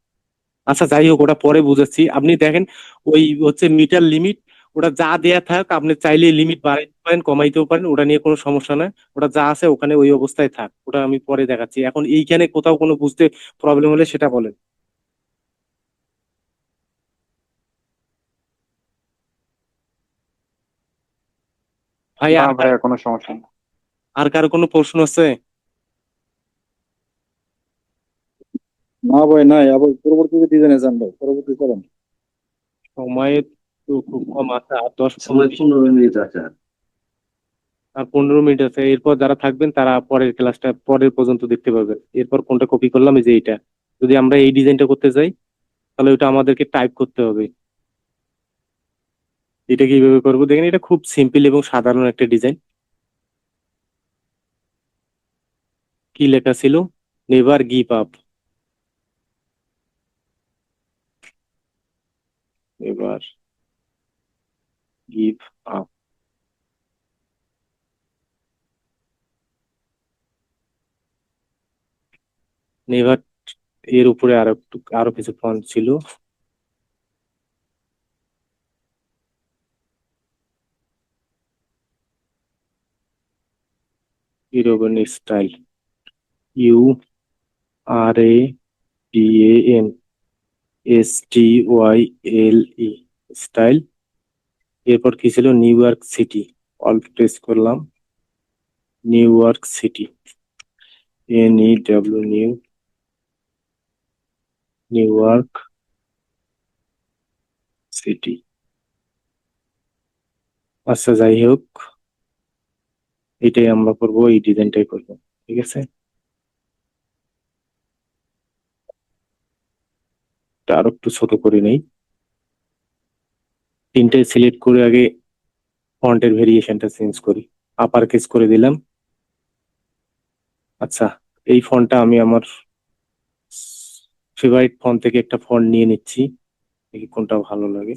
আচ্ছা যাই হোক, ওটা পরে বুঝাচ্ছি। আপনি দেখেন ওই হচ্ছে মিটার লিমিট, ওটা যা দেয়া থাক আপনি চাইলে লিমিট বাড়াইতে পারেন কমাইতেও পারেন, ওটা নিয়ে কোনো সমস্যা নাই। ওটা যা আছে ওখানে ওই অবস্থায় থাক, ওটা আমি পরে দেখাচ্ছি। এখন এইখানে কোথাও কোনো বুঝতে প্রবলেম হলে সেটা বলেন। ভাই না আর ভাইয়া, কোনো সমস্যা নেই। আর কারো কোনো প্রশ্ন আছে? না ভাই নাই, আবার পরবর্তীতে ডিজাইনে যান ভাই, পরবর্তী করেন। সময় তো খুব কম আছে, আর 15 মিনিট আছে। 15 মিনিট আছে। এরপর যারা থাকবেন তারা পরের ক্লাসটা পরের পর্যন্ত দেখতে পাবেন। এরপর কোনটা কপি করলাম, এই যে এইটা। যদি আমরা এই ডিজাইনটা করতে চাই তাহলে ওটা আমাদেরকে টাইপ করতে হবে। এটা কিভাবে করবো দেখেন, এটা খুব সিম্পল এবং সাধারণ একটা ডিজাইন। কি লেখা ছিল? Never give up, never give up. Never, এর উপরে আরো একটু আরো কিছু ফন্ট ছিল। European style, U R A P A N S T Y L E, style. এরপর কি ছিল? New York City, Alt press করলাম, New York City, N E W, New, New York City. আচ্ছা যাই হোক, এটাই আমরা করবো, এই ডিজাইনটাই করবো, ঠিক আছে? এটা আরো একটু ছোট করে নেই। তিনটায় সিলেক্ট করে আগে ফন্টের ভেরিয়েশনটা চেঞ্জ করি। আপার কেস করে দিলাম। আচ্ছা, এই ফন্টটা আমি আমার ফেভারিট ফন্ট থেকে একটা ফন্ট নিয়ে নিচ্ছি, দেখি কোনটা ভালো লাগে।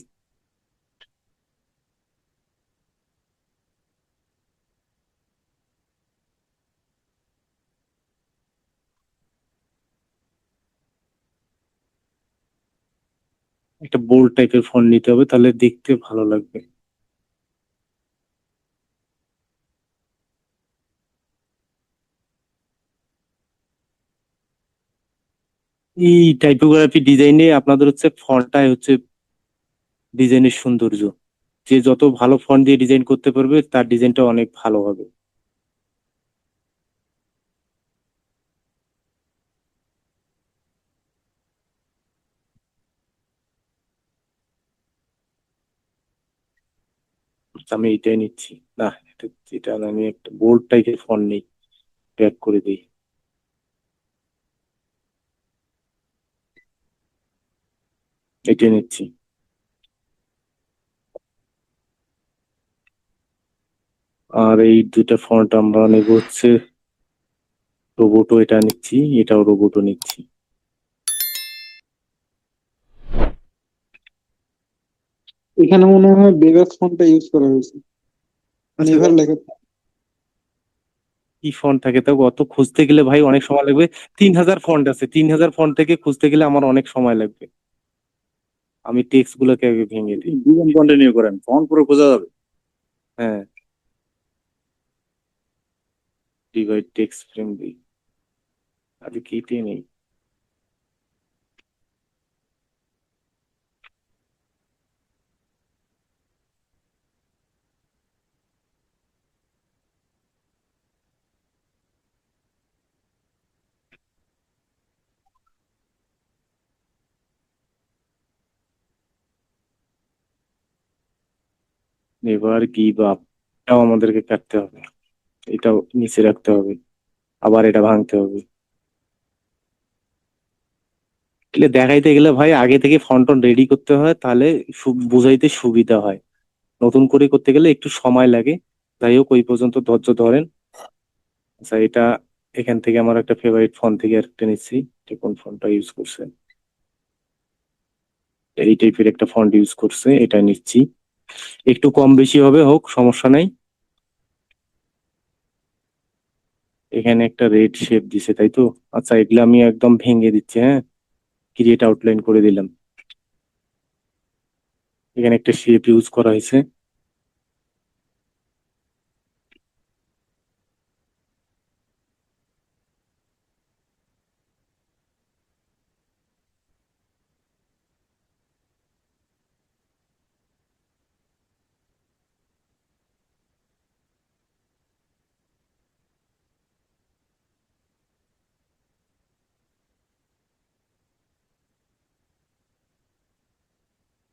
একটা বোল্ড টাইপের ফন্ট নিতে হবে, তাহলে দেখতে ভালো লাগবে। এই টাইপোগ্রাফি ডিজাইনে আপনাদের হচ্ছে ফন্টটাই হচ্ছে ডিজাইনের সৌন্দর্য। যে যত ভালো ফন্ট দিয়ে ডিজাইন করতে পারবে তার ডিজাইনটা অনেক ভালো হবে। আমি এটাই নিচ্ছি। না, এটা না, আমি একটা বোল্ড টাইপের ফন্ট নেই, ব্যাক করে দিই। এটাই নিচ্ছি। আর এই দুইটা ফন্ট আমরা নেব হচ্ছে রোবোটো, এটা নিচ্ছি, এটাও রোবোটো নিচ্ছি। এখানে মনে হয় বেগাস ফন্টটা ইউজ করা হয়েছে, মানে আচ্ছা, এভাবে লেখা। কি ফন্ট থাকে তো অত খুঁজতে গেলে ভাই অনেক সময় লাগবে। 3000 ফন্ট আছে, 3000 ফন্ট থেকে খুঁজতে গেলে আমার অনেক সময় লাগবে। আমি টেক্সট গুলোকে আগে ভেঙে দিই। ডিজাইন কন্টিনিউ করেন, ফন্ট পুরো খোঁজা যাবে। হ্যাঁ, ডিভাইড টেক্সট ফ্রেম দিই, আগে কেটে নেই। এবার গিভ আপ, এটাও আমাদেরকে কাটতে হবে, এটাও নিচে রাখতে হবে, আবার এটা ভাঙতে হবে। এগুলো দেখাইতে গেলে ভাই আগে থেকে ফন্ট রেডি করতে হয়, তাহলে বুঝাইতে সুবিধা হয়। নতুন করে করতে গেলে একটু সময় লাগে। যাই হোক, ওই পর্যন্ত ধৈর্য ধরেন। আচ্ছা, এটা এখান থেকে আমার একটা ফেভারিট ফন্ট থেকে একটা নিচ্ছি। এটা কোন ফন্টটা ইউজ করছে, এই টাইপের একটা ফন্ট ইউজ করছে, এটা নিচ্ছি। একটু কম বেশি হবে, হোক, সমস্যা নাই। এখানে একটা রেড শেপ দিছে, তাই তো? আচ্ছা, এগুলো আমি একদম ভেঙে দিচ্ছি। হ্যাঁ, ক্রিয়েট আউটলাইন করে দিলাম। এখানে একটা শেপ ইউজ করা হয়েছে।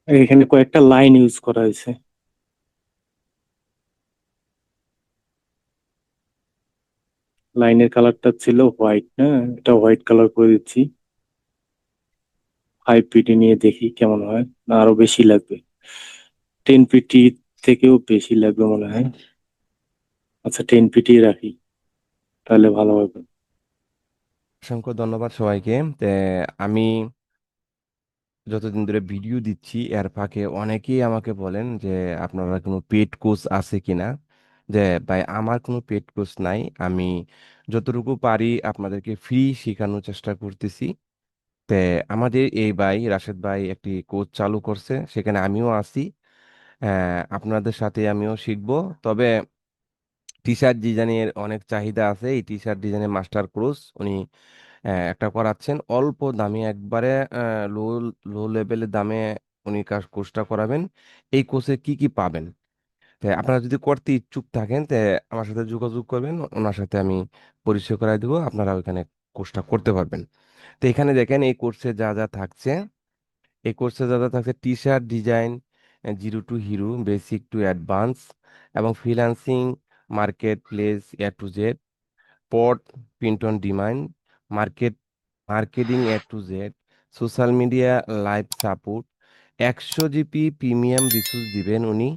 এখানে কয়েকটা লাইন ইউজ করা হয়েছে। লাইনের কালারটা ছিল হোয়াইট, হ্যাঁ, এটা হোয়াইট কালার করে দিচ্ছি। 5 পিটি নিয়ে দেখি কেমন হয়, না আরো বেশি লাগবে? 10 পিটি থেকেও বেশি লাগবে মনে হয়। আচ্ছা, 10 পিটি রাখি, তাহলে ভালো হবে। অসংখ্য ধন্যবাদ সবাইকে। আমি যতদিন ধরে ভিডিও দিচ্ছি এর ফাঁকে অনেকেই আমাকে বলেন যে আপনারা কোনো পেড কোর্স আছে কিনা। যে ভাই, আমার কোনো পেড কোর্স নাই, আমি যতটুকু পারি আপনাদেরকে ফ্রি শেখানোর চেষ্টা করতেছি। তে আমাদের এই ভাই রাশেদ ভাই একটি কোর্স চালু করছে, সেখানে আমিও আছি। আপনাদের সাথে আমিও শিখবো। তবে টি শার্ট ডিজাইনের অনেক চাহিদা আছে, এই টি শার্ট ডিজাইনের মাস্টার কোর্স উনি একটা করাচ্ছেন অল্প দামে, একবারে লো লো লেভেলের দামে উনি কোর্সটা করাবেন। এই কোর্সে কি কি পাবেন, তাই আপনারা যদি করতে ইচ্ছুক থাকেন তে আমার সাথে যোগাযোগ করবেন, ওনার সাথে আমি পরিচয় করাই দেবো, আপনারা ওইখানে কোর্সটা করতে পারবেন। তো এখানে দেখেন এই কোর্সে যা যা থাকছে। এই কোর্সে যা যা থাকছে: T shirt design, zero to hero, basic to advance, এবং freelancing, market place A to Z, POD, print on demand, marketing A to Z, social media, live support, 100 GB premium resource দিবেন উনি,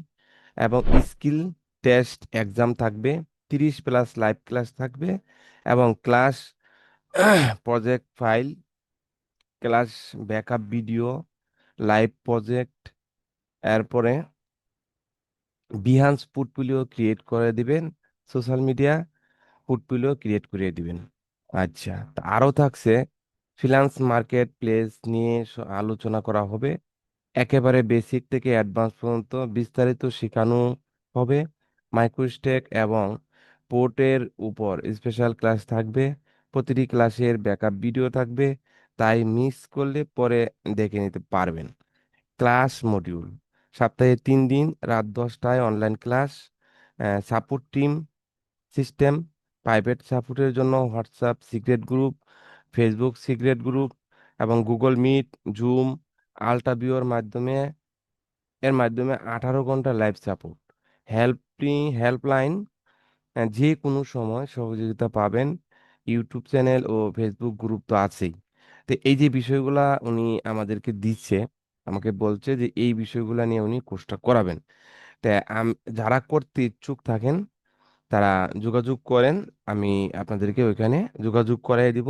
এবং স্কিল টেস্ট এক্সাম থাকবে, 30+ live class থাকবে, এবং class project file, class backup video, live project, এরপরে Behance portfolio create করে দিবেন, social media portfolio create করে দিবেন। আচ্ছা, তা আরও থাকছে ফ্রিল্যান্স মার্কেট প্লেস নিয়ে আলোচনা করা হবে, একেবারে বেসিক থেকে অ্যাডভান্স পর্যন্ত বিস্তারিত শেখানো হবে। মাইক্রোস্টেক এবং পোর্টের উপর স্পেশাল ক্লাস থাকবে, প্রতিটি ক্লাসের ব্যাকআপ ভিডিও থাকবে, তাই মিস করলে পরে দেখে নিতে পারবেন। ক্লাস মডিউল সপ্তাহে 3 দিন রাত 10টায় online class, support team system, private সাপোর্টের জন্য WhatsApp secret group, Facebook secret group এবং গুগল মিট, জুম, আলটাবিওর মাধ্যমে 18 ঘন্টা লাইভ সাপোর্ট, হেল্পলাইন, যে কোনো সময় সহযোগিতা পাবেন। ইউটিউব চ্যানেল ও ফেসবুক গ্রুপ তো আছেই। তো এই যে বিষয়গুলা উনি আমাদেরকে দিচ্ছে, আমাকে বলছে যে এই বিষয়গুলা নিয়ে উনি কোর্সটা করাবেন। তা যারা করতে ইচ্ছুক থাকেন তারা যোগাযোগ করেন, আমি আপনাদেরকে ওইখানে যোগাযোগ করাই দিব।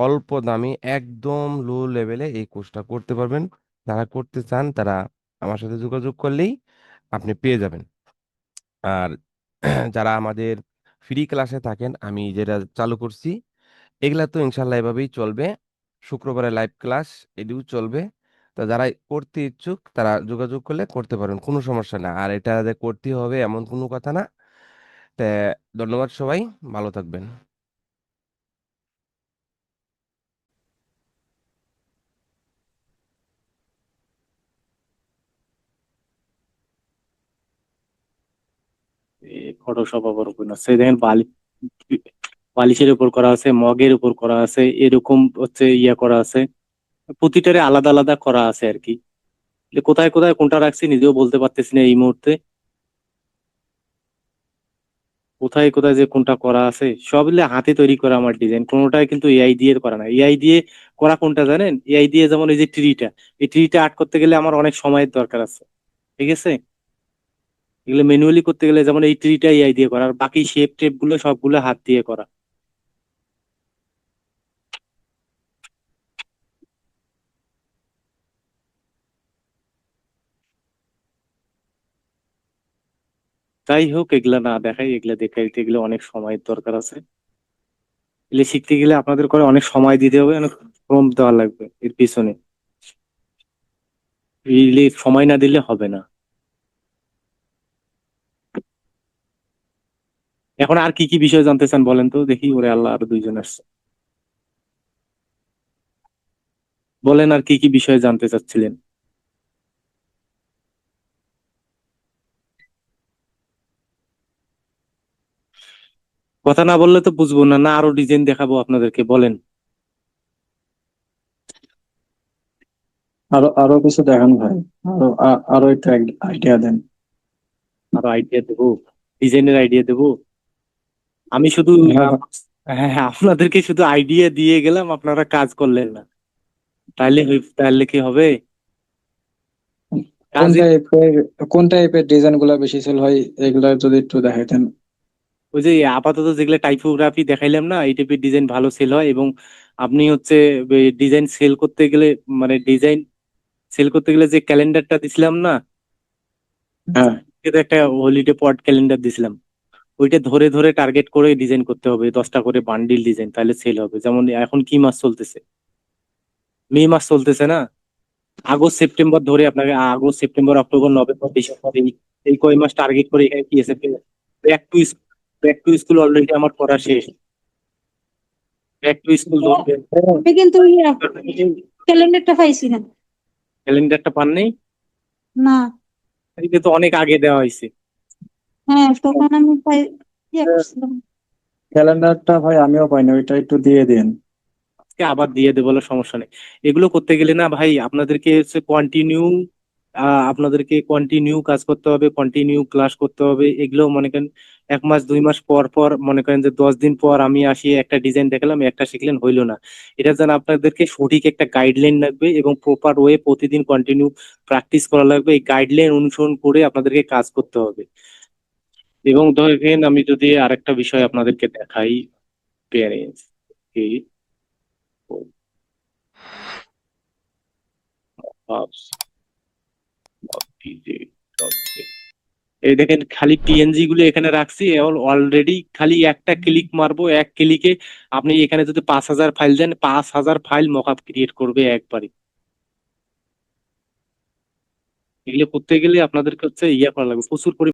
অল্প দামে একদম লো লেভেলে এই কোর্সটা করতে পারবেন। যারা করতে চান তারা আমার সাথে যোগাযোগ করলেই আপনি পেয়ে যাবেন। আর যারা আমাদের ফ্রি ক্লাসে থাকেন, আমি যেটা চালু করছি এগুলা তো ইনশাল্লাহ এভাবেই চলবে। শুক্রবারে লাইভ ক্লাস এটিও চলবে। তো যারা করতে ইচ্ছুক তারা যোগাযোগ করলে করতে পারবেন, কোনো সমস্যা না। আর এটা যে করতে হবে এমন কোনো কথা না। তা ধন্যবাদ সবাই, ভালো থাকবেন। ফটোশপ আবার ওপেন আছে, দেখেন বালিশের উপর করা আছে, মগের উপর করা আছে, এরকম হচ্ছে ইয়া করা আছে, প্রতিটারে আলাদা আলাদা করা আছে আর কি। কোথায় কোথায় কোনটা রাখছি নিজেও বলতে পারতেছি না এই মুহূর্তে, কোথায় কোথায় যে কোনটা করা আছে। সব মিলে হাতে তৈরি করা আমার ডিজাইন, কোনোটাই কিন্তু এআই দিয়ে করা না। এআই দিয়ে করা কোনটা জানেন? এআই দিয়ে যেমন এই যে ট্রিটা, এই ট্রিটা আর্ট করতে গেলে আমার অনেক সময়ের দরকার আছে, ঠিক আছে? এগুলো ম্যানুয়ালি করতে গেলে যেমন এই ট্রিটা এআই দিয়ে করা, আর বাকি শেপ টেপ গুলো সবগুলো হাত দিয়ে করা। যাই হোক, এগুলা না দেখাই, এগুলা দেখাইতে গেলে অনেক সময়ের দরকার আছে। এগুলো শিখতে গেলে আপনাদের করে অনেক সময় দিতে হবে, অনেক শ্রম দেওয়া লাগবে এর পিছনে। এগুলি সময় না দিলে হবে না। এখন আর কি কি বিষয় জানতে চান বলেন তো দেখি, ওরে আল্লাহ, আরো দুইজন আসছে। বলেন আর কি কি বিষয়ে জানতে চাচ্ছিলেন। কথা না বললে তো বুঝবো না, না আরো ডিজাইন দেখাবো আপনাদেরকে, বলেন। আরো আরো কিছু দেখান ভাই, আরো একটা আইডিয়া দেন। আরো আইডিয়া দেবো, ডিজাইনের আইডিয়া দেবো। আমি শুধু হ্যাঁ ভাই, হ্যাঁ হ্যাঁ, আপনাদেরকে শুধু আইডিয়া দিয়ে গেলাম, আপনারা কাজ করলেন না, তাহলে কি হবে? কোন কাজে টাইপের কোন টাইপের ডিজাইন গুলা বেশি সেল হয়, এগুলা যদি একটু দেখাইতেন। ওই যে আপাতত যেগুলো টাইপোগ্রাফি দেখাইলাম না, এই টাইপের ডিজাইন ভালো সেল হয়। এবং আপনি হচ্ছে ডিজাইন সেল করতে গেলে, মানে ডিজাইন সেল করতে গেলে যে ক্যালেন্ডারটা দিছিলাম না, হ্যাঁ, এটা একটা হলিডে পট ক্যালেন্ডার দিছিলাম, ওইটা ধরে ধরে টার্গেট করে ডিজাইন করতে হবে, 10টা করে বান্ডিল ডিজাইন, তাহলে সেল হবে। যেমন এখন কি মাস চলতেছে? মে মাস চলতেছে না? আগস্ট সেপ্টেম্বর ধরে আপনাকে, August September October November December, এই কয় মাস টার্গেট করে এখানে কি এসে back to back to school already আমার পড়া শেষ। ব্যাক টু স্কুল ধরবেন, আমি কিন্তু ক্যালেন্ডারটা পাইছি না। ক্যালেন্ডারটা পান নেই? না। এটা তো অনেক আগে দেওয়া হয়েছে। হ্যাঁ, তখন আমি করছিলাম। ক্যালেন্ডারটা ভাই আমিও পাইনি, ওইটা একটু দিয়ে দিন। আজকে আবার দিয়ে দেবো, বলে সমস্যা নেই। এগুলো করতে গেলে না ভাই, আপনাদেরকে হচ্ছে কন্টিনিউ কাজ করতে হবে, কন্টিনিউ ক্লাস করতে হবে। এগুলো মনে করেন 1 মাস 2 মাস পর পর, মনে করেন যে 10 দিন পর আমি আসি একটা ডিজাইন দেখালাম, একটা শিখলেন, হইলো না। এটা যেন আপনাদেরকে সঠিক একটা গাইডলাইন লাগবে এবং প্রপার ওয়ে প্রতিদিন কন্টিনিউ প্র্যাকটিস করা লাগবে। এই গাইডলাইন অনুসরণ করে আপনাদেরকে কাজ করতে হবে। এবং ধরেন আমি যদি আরেকটা বিষয় আপনাদেরকে দেখাই, প্যারেন্টস এই দেখেন, খালি পিএনজি গুলো এখানে রাখছি, অলরেডি খালি একটা ক্লিক মারবো, এক ক্লিকে আপনি এখানে যদি 5,000 ফাইল দেন, 5,000 ফাইল মকআপ ক্রিয়েট করবে একবারে। এগুলো করতে গেলে আপনাদেরকে হচ্ছে ইয়া করা লাগবে, প্রচুর পরিমাণে